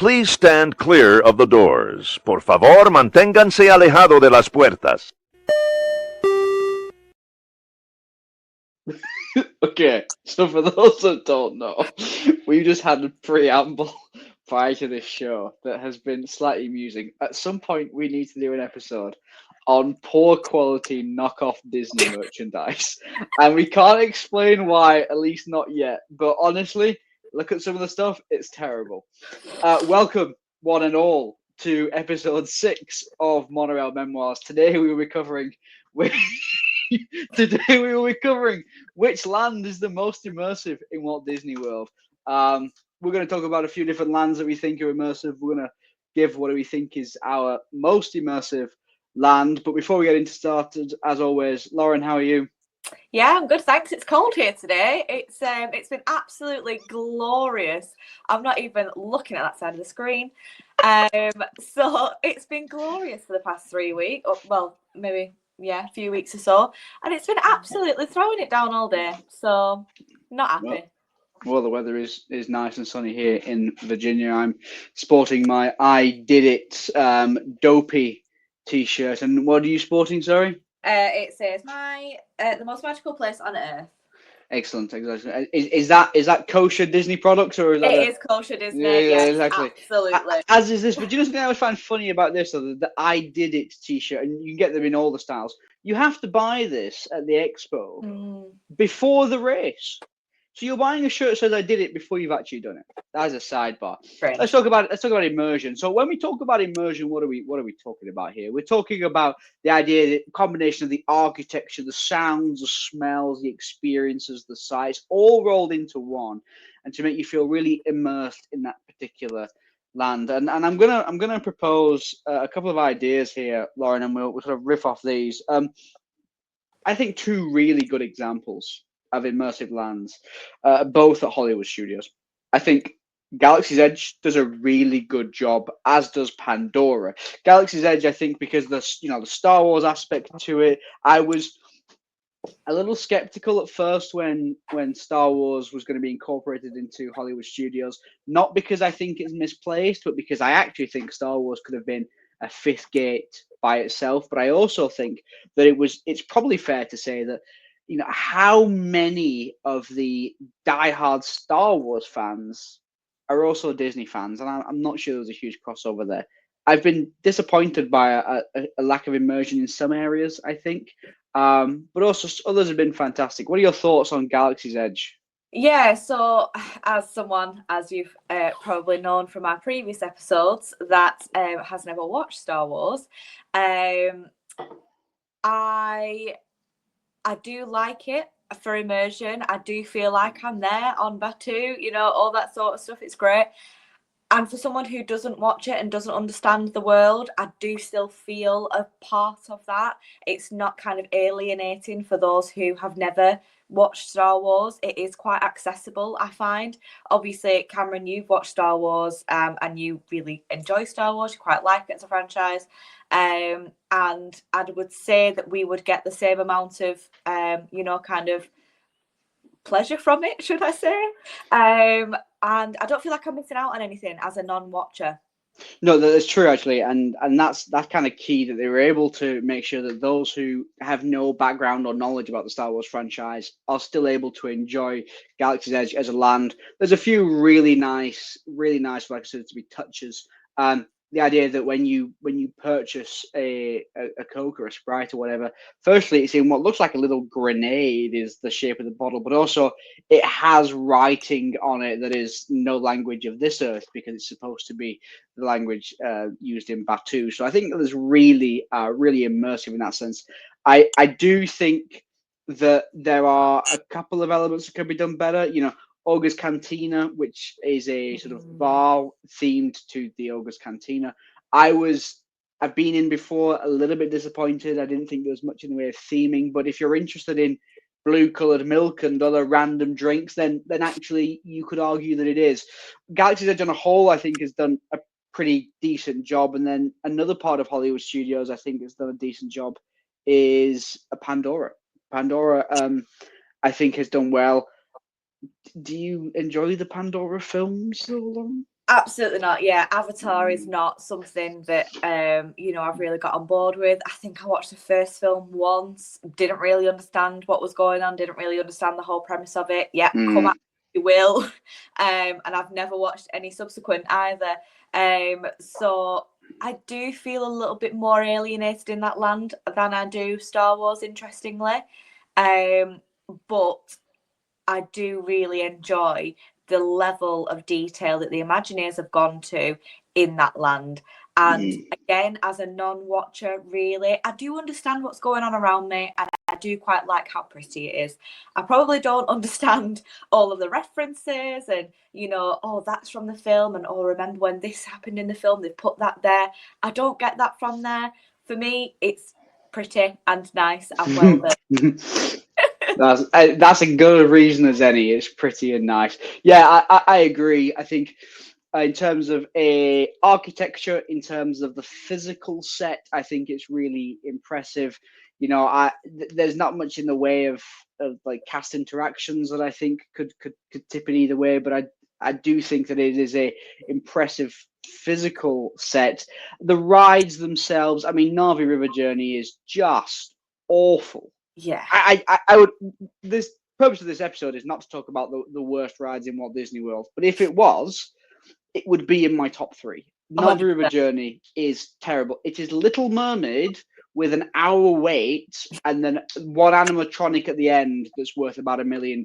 Please stand clear of the doors. Por favor, manténganse alejado de las puertas. Okay, so for those that don't know, we just had a preamble prior to this show that has been slightly amusing. At some point, we need to do an episode on poor quality knockoff Disney merchandise, and we can't explain why, at least not yet. But honestly, look at some of the stuff; it's terrible. Welcome, one and all, to episode 6 of Monorail Memoirs. Today we will be covering. Today we will be covering which land is the most immersive in Walt Disney World. We're going to talk about a few different lands that we think are immersive. We're going to give what we think is our most immersive land. But before we get into started, as always, Lauren, how are you? Yeah, I'm good, thanks. It's cold here today. It's been absolutely glorious. I'm not even looking at that side of the screen. So it's been glorious for the past 3 weeks. Well, maybe a few weeks or so, and it's been absolutely throwing it down all day. So not happy. Well, the weather is nice and sunny here in Virginia. I'm sporting my "I Did It" dopey T-shirt. And what are you sporting? Sorry. It says the most magical place on earth. Excellent. Is that kosher Disney products, or is that? It is kosher Disney. Yeah, exactly. Absolutely. As is this, but do you know something I always find funny about this? So the "I Did It" T-shirt, and you can get them in all the styles. You have to buy this at the expo before the race. So you're buying a shirt that says "I did it" before you've actually done it. That is a sidebar. Right. Let's talk about immersion. So when we talk about immersion, what are we talking about here? We're talking about the idea, the combination of the architecture, the sounds, the smells, the experiences, the sights, all rolled into one, and to make you feel really immersed in that particular land. And I'm gonna propose a couple of ideas here, Lauren, and we'll sort of riff off these. I think 2 really good examples of immersive lands, both at Hollywood Studios. I think Galaxy's Edge does a really good job, as does Pandora. Galaxy's Edge, I think, because the Star Wars aspect to it. I was a little skeptical at first when Star Wars was going to be incorporated into Hollywood Studios, not because I think it's misplaced, but because I actually think Star Wars could have been a 5th gate by itself. But I also think that it's probably fair to say that, how many of the diehard Star Wars fans are also Disney fans, and I'm not sure there's a huge crossover there. I've been disappointed by a lack of immersion in some areas, I think, but also others have been fantastic. What are your thoughts on Galaxy's Edge? Yeah, so as you've probably known from our previous episodes, that has never watched Star Wars, I do like it for immersion. I do feel like I'm there on Batuu, all that sort of stuff. It's great. And for someone who doesn't watch it and doesn't understand the world, I do still feel a part of that. It's not kind of alienating for those who have never watched Star Wars. It is quite accessible, I find. Obviously, Cameron, you've watched Star Wars and you really enjoy Star Wars. You quite like it as a franchise. And I would say that we would get the same amount of, kind of pleasure from it, should I say? And I don't feel like I'm missing out on anything as a non-watcher. No, that's true, actually, and that's kind of key, that they were able to make sure that those who have no background or knowledge about the Star Wars franchise are still able to enjoy Galaxy's Edge as a land. There's a few really nice, like I said, to be touches. The idea that when you purchase a Coke or a Sprite or whatever, firstly, it's in what looks like a little grenade is the shape of the bottle, but also it has writing on it that is no language of this earth, because it's supposed to be the language used in Batuu. So I think that is really immersive in that sense. I do think that there are a couple of elements that could be done better. Ogre's Cantina, which is a sort of bar themed to the Ogre's Cantina. I've been in before, a little bit disappointed. I didn't think there was much in the way of theming, but if you're interested in blue-colored milk and other random drinks, then actually you could argue that it is. Galaxy's Edge on a whole, I think, has done a pretty decent job. And then another part of Hollywood Studios, I think, has done a decent job is Pandora. Pandora, I think, has done well. Do you enjoy the Pandora films, Lauren? Absolutely not. Yeah, Avatar is not something that I've really got on board with. I think I watched the first film once, didn't really understand what was going on, didn't really understand the whole premise of it. Yeah, come at me, you will. And I've never watched any subsequent either. So I do feel a little bit more alienated in that land than I do Star Wars, interestingly. But I do really enjoy the level of detail that the Imagineers have gone to in that land. And again, as a non-watcher, really, I do understand what's going on around me, and I do quite like how pretty it is. I probably don't understand all of the references and, oh, that's from the film, and oh, remember when this happened in the film, they put that there. I don't get that from there. For me, it's pretty and nice and well done. That's a good reason as any. It's pretty and nice. Yeah, I agree. I think in terms of architecture, in terms of the physical set, I think it's really impressive. There's not much in the way of like cast interactions that I think could tip it either way, but I do think that it is a impressive physical set. The rides themselves, I mean, Navi River Journey is just awful. Yeah, I would. This purpose of this episode is not to talk about the worst rides in Walt Disney World, but if it was, it would be in my top 3. Navi River Journey is terrible. It is Little Mermaid with an hour wait and then one animatronic at the end that's worth about $1 million.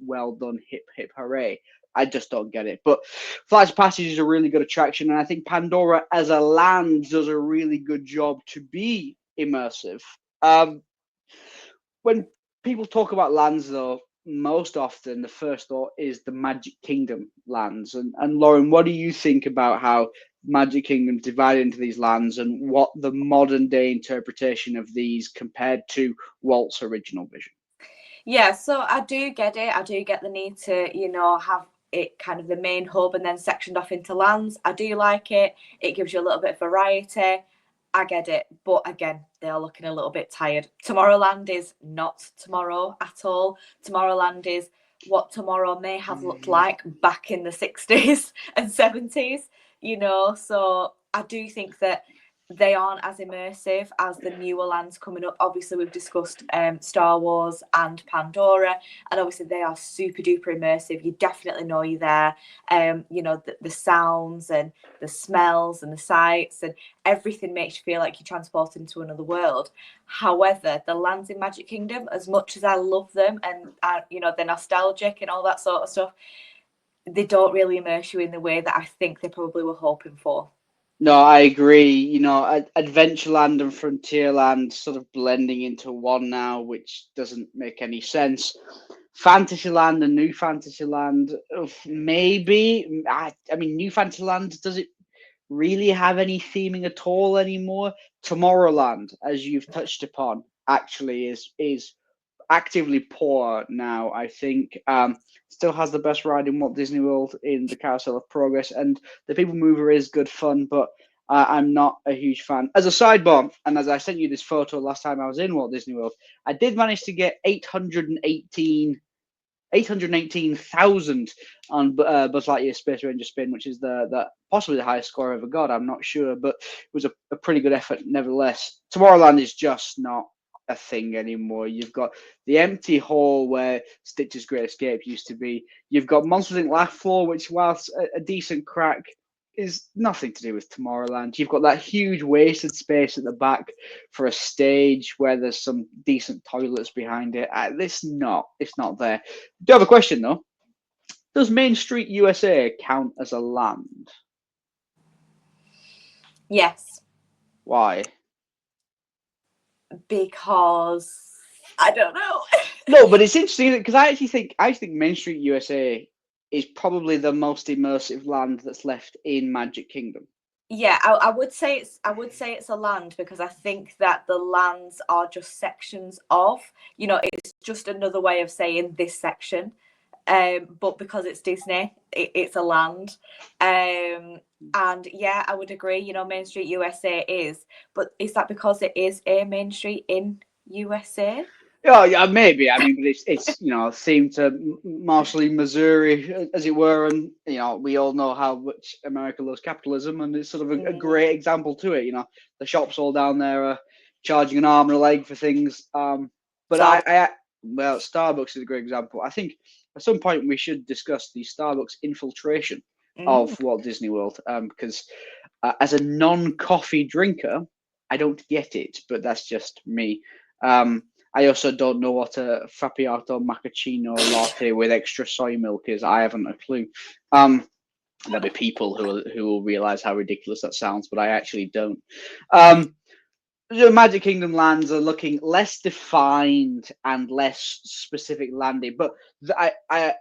Well done, hip hip hooray! I just don't get it. But Flights of Passage is a really good attraction, and I think Pandora as a land does a really good job to be immersive. When people talk about lands, though, most often the first thought is the Magic Kingdom lands. And Lauren, what do you think about how Magic Kingdom divided into these lands and what the modern day interpretation of these compared to Walt's original vision? Yeah, so I do get it. I do get the need to, have it kind of the main hub and then sectioned off into lands. I do like it. It gives you a little bit of variety. I get it, but again, they're looking a little bit tired. Tomorrowland is not tomorrow at all. Tomorrowland is what tomorrow may have looked like back in the 60s and 70s, so I do think that they aren't as immersive as the newer lands coming up. Obviously, we've discussed Star Wars and Pandora, and obviously they are super duper immersive. You definitely know you're there. The sounds and the smells and the sights and everything makes you feel like you're transported into another world. However, the lands in Magic Kingdom, as much as I love them and they're nostalgic and all that sort of stuff, they don't really immerse you in the way that I think they probably were hoping for. No, I agree. Adventureland and Frontierland sort of blending into one now, which doesn't make any sense. Fantasyland and New Fantasyland, maybe. I mean, New Fantasyland, does it really have any theming at all anymore? Tomorrowland, as you've touched upon, actually is actively poor now, I think. Still has the best ride in Walt Disney World in the Carousel of Progress, and the People Mover is good fun, but I'm not a huge fan. As a sidebar, and as I sent you this photo last time I was in Walt Disney World, I did manage to get 818,000 on Buzz Lightyear Space Ranger spin, which is the possibly the highest score I ever got. I'm not sure, but it was a pretty good effort nevertheless. Tomorrowland is just not a thing anymore. You've got the empty hall where Stitch's Great Escape used to be. You've got Monsters Inc. Laugh Floor, which, whilst a decent crack, is nothing to do with Tomorrowland. You've got that huge wasted space at the back for a stage where there's some decent toilets behind it. It's not there. I do have a question though. Does Main Street USA count as a land? Yes. Why? Because I don't know. No, but it's interesting because I actually think Main Street USA is probably the most immersive land that's left in Magic Kingdom. Yeah, I would say it's a land because I think that the lands are just sections of, it's just another way of saying this section. But because it's Disney, it's a land. And yeah, I would agree, Main Street USA is, but is that because it is a Main Street in USA? Yeah, yeah, maybe. I mean, but it's themed to Marshall, Missouri, as it were, and we all know how much America loves capitalism, and it's sort of a great example to it. The shops all down there are charging an arm and a leg for things. But well, Starbucks is a great example. I think at some point we should discuss the Starbucks infiltration of Walt Disney World, because as a non-coffee drinker, I don't get it, but that's just me. I also don't know what a frappiato macchiato latte with extra soy milk is. I haven't a clue. There'll be people who will realize how ridiculous that sounds, but I actually don't. The Magic Kingdom lands are looking less defined and less specific landing, but I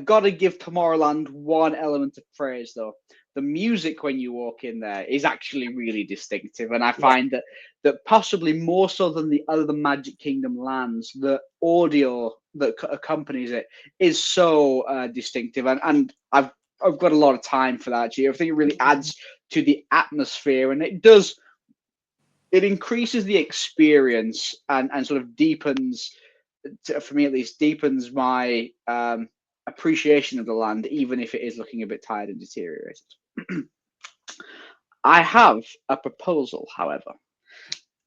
gotta give Tomorrowland one element of praise though. The music when you walk in there is actually really distinctive, and I find that possibly more so than the other Magic Kingdom lands, the audio that accompanies it is so distinctive, and I've got a lot of time for that. Actually, I think it really adds to the atmosphere, and it increases the experience and sort of deepens, for me at least, deepens my appreciation of the land, even if it is looking a bit tired and deteriorated. I have a proposal, however.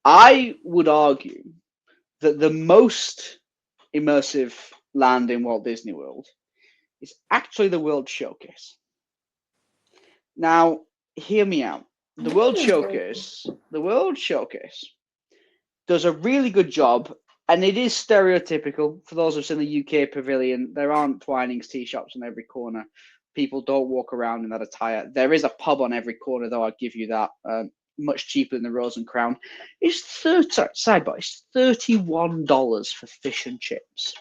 I would argue that the most immersive land in Walt Disney World is actually the World Showcase. Now, hear me out. The World Showcase does a really good job, and it is stereotypical. For those of us in the UK Pavilion, there aren't Twinings tea shops on every corner. People don't walk around in that attire. There is a pub on every corner, though, I'll give you that. Much cheaper than the Rose and Crown. It's sidebar. It's $31 for fish and chips.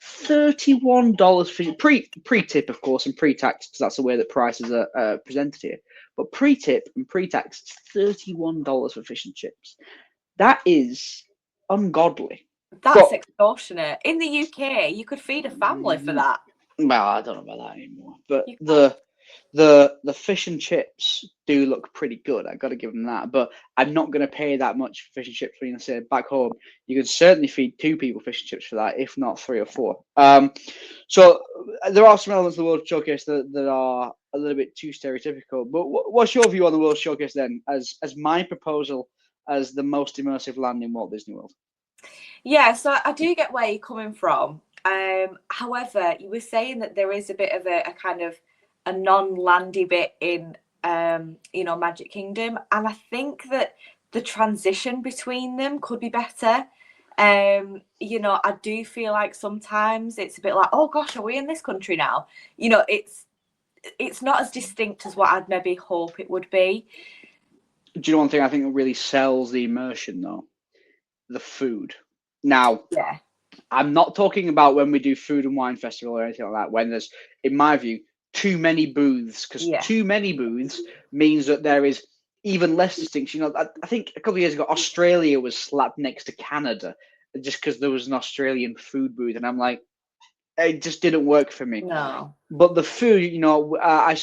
$31 for pre-tip, of course, and pre-tax, because that's the way that prices are presented here. But pre-tip and pre-tax, it's $31 for fish and chips. That is ungodly. That's extortionate. In the UK, you could feed a family for that. Well, I don't know about that anymore. But the fish and chips do look pretty good. I got to give them that. But I'm not going to pay that much for fish and chips. When I say back home, you can certainly feed 2 people fish and chips for that, if not 3 or 4. So there are some elements of the World Showcase that are a little bit too stereotypical. But what's your view on the World Showcase then, as my proposal as the most immersive land in Walt Disney World? Yeah, so I do get where you're coming from. However, you were saying that there is a bit of a kind of a non-landy bit in Magic Kingdom, and I think that the transition between them could be better. I do feel like sometimes it's a bit like, oh gosh, are we in this country now? It's not as distinct as what I'd maybe hope it would be. Do you know one thing I think that really sells the immersion though? The food. Now, yeah, I'm not talking about when we do food and wine festival or anything like that, when there's, in my view, too many booths, because too many booths means that there is even less distinction. I think a couple of years ago, Australia was slapped next to Canada just because there was an Australian food booth, and I'm like, it just didn't work for me. No. But the food, I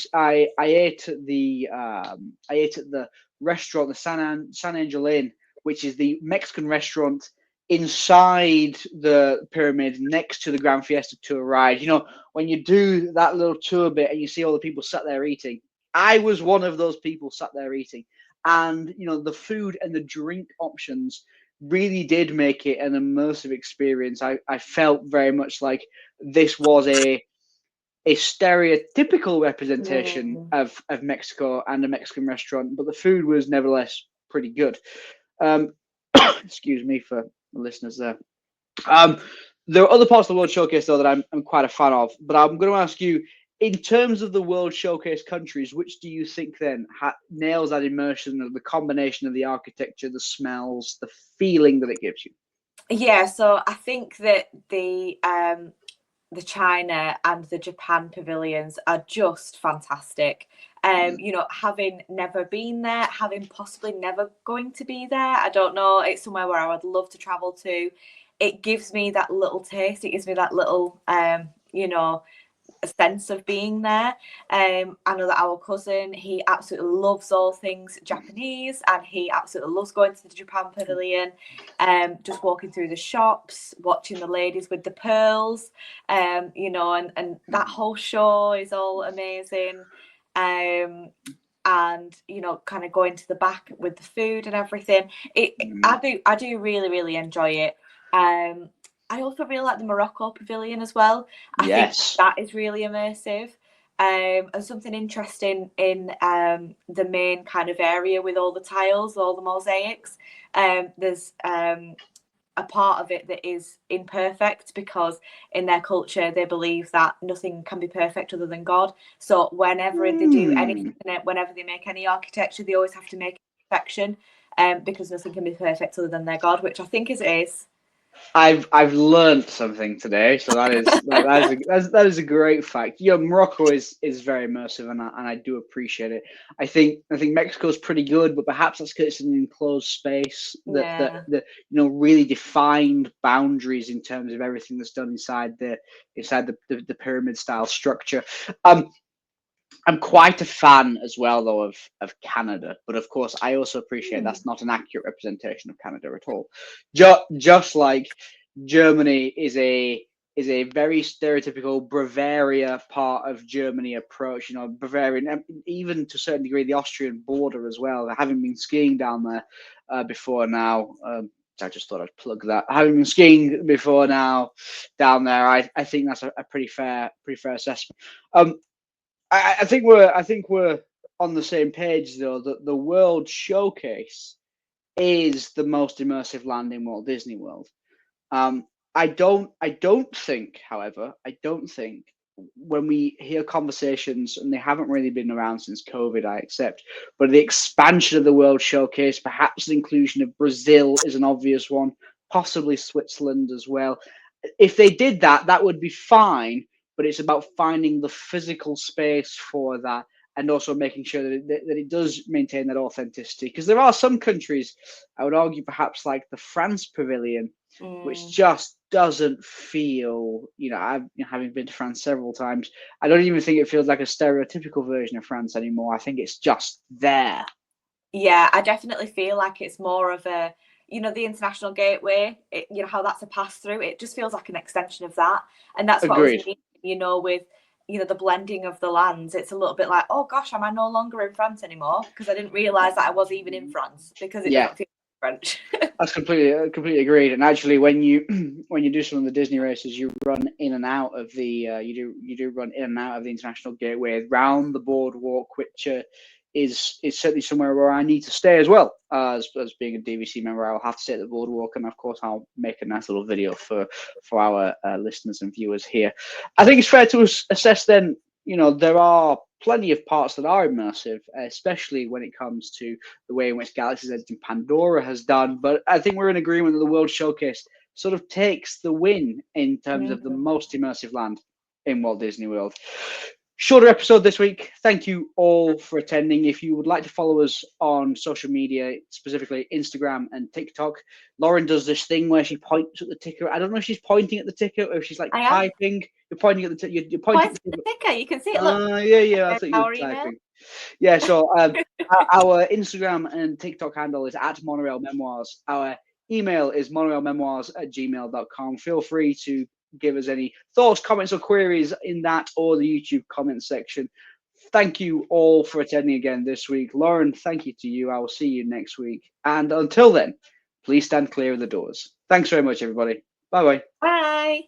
ate at the restaurant, the San Angel Inn, which is the Mexican restaurant inside the pyramid next to the Grand Fiesta Tour ride. When you do that little tour bit and you see all the people sat there eating, I was one of those people sat there eating. And, the food and the drink options really did make it an immersive experience. I felt very much like this was a stereotypical representation of Mexico and a Mexican restaurant, but the food was nevertheless pretty good. Excuse me for the listeners there. There are other parts of the World Showcase, though, that I'm quite a fan of, but I'm going to ask you, in terms of the World Showcase countries, which do you think then nails that immersion of the combination of the architecture, the smells, the feeling that it gives you? Yeah, so I think that the China and the Japan pavilions are just fantastic. Having never been there, having possibly never going to be there, I don't know, it's somewhere where I would love to travel to. It gives me that little taste. It gives me that little, a sense of being there. I know that our cousin, he absolutely loves all things Japanese, and he absolutely loves going to the Japan Pavilion, just walking through the shops, watching the ladies with the pearls, you know, and that whole show is all amazing. And you know, kind of going to the back with the food and everything. I do really, really enjoy it. I also really like the Morocco Pavilion as well. I think that is really immersive. And something interesting in the main kind of area with all the tiles, all the mosaics. There's a part of it that is imperfect, because in their culture they believe that nothing can be perfect other than God. So whenever they do anything, whenever they make any architecture, they always have to make perfection, because nothing can be perfect other than their God, which I think it is. I've learned something today, so that is a great fact. Yeah, Morocco is very immersive, and I do appreciate it. I think Mexico's pretty good, but perhaps that's because it's an enclosed space that you know, really defined boundaries in terms of everything that's done inside the pyramid style structure. I'm quite a fan as well, though, of Canada, but of course, I also appreciate that's not an accurate representation of Canada at all. Just like Germany is a very stereotypical Bavaria part of Germany approach, you know, Bavarian, even to a certain degree, the Austrian border as well. Having been skiing down there before now. I just thought I'd plug that. Having been skiing before now down there, I think that's a pretty fair assessment. I think we're on the same page, though, that the World Showcase is the most immersive land in Walt Disney World. I don't think, however, when we hear conversations, and they haven't really been around since COVID, I accept, but the expansion of the World Showcase, perhaps the inclusion of Brazil is an obvious one, possibly Switzerland as well. If they did that, that would be fine. But it's about finding the physical space for that, and also making sure that it does maintain that authenticity. Because there are some countries, I would argue, perhaps like the France Pavilion, which just doesn't feel, you know, having been to France several times, I don't even think it feels like a stereotypical version of France anymore. I think it's just there. Yeah, I definitely feel like it's more of a, you know, the international gateway, you know, how that's a pass through. It just feels like an extension of that. And that's what I was meaning, you know, with, you know, the blending of the lands. It's a little bit like, oh gosh, am I no longer in France anymore? Because I didn't realise that I was even in France, because it doesn't feel French. That's completely agreed. And actually, when you do some of the Disney races, you run in and out of the you do run in and out of the international gateway around the boardwalk, which is certainly somewhere where I need to stay as well. As being a DVC member, I'll have to stay at the boardwalk, and of course, I'll make a nice little video for our listeners and viewers here. I think it's fair to assess then, you know, there are plenty of parts that are immersive, especially when it comes to the way in which Galaxy's Edge and Pandora has done. But I think we're in agreement that the World Showcase sort of takes the win in terms of the most immersive land in Walt Disney World. Shorter episode this week. Thank you all for attending. If you would like to follow us on social media, specifically Instagram and TikTok, Lauren does this thing where she points at the ticker. I don't know if she's pointing at the ticker or if she's like typing. You're pointing at the ticker. You're pointing at the ticker. You can see it. Look. Yeah. I thought you were typing. Yeah. So our Instagram and TikTok handle is @monorailmemoirs. Our email is monorailmemoirs@gmail.com. Feel free to give us any thoughts, comments, or queries in that or the YouTube comment section. Thank you all for attending again this week. Lauren, thank you to you. I will see you next week. And until then, please stand clear of the doors. Thanks very much, everybody. Bye-bye. Bye.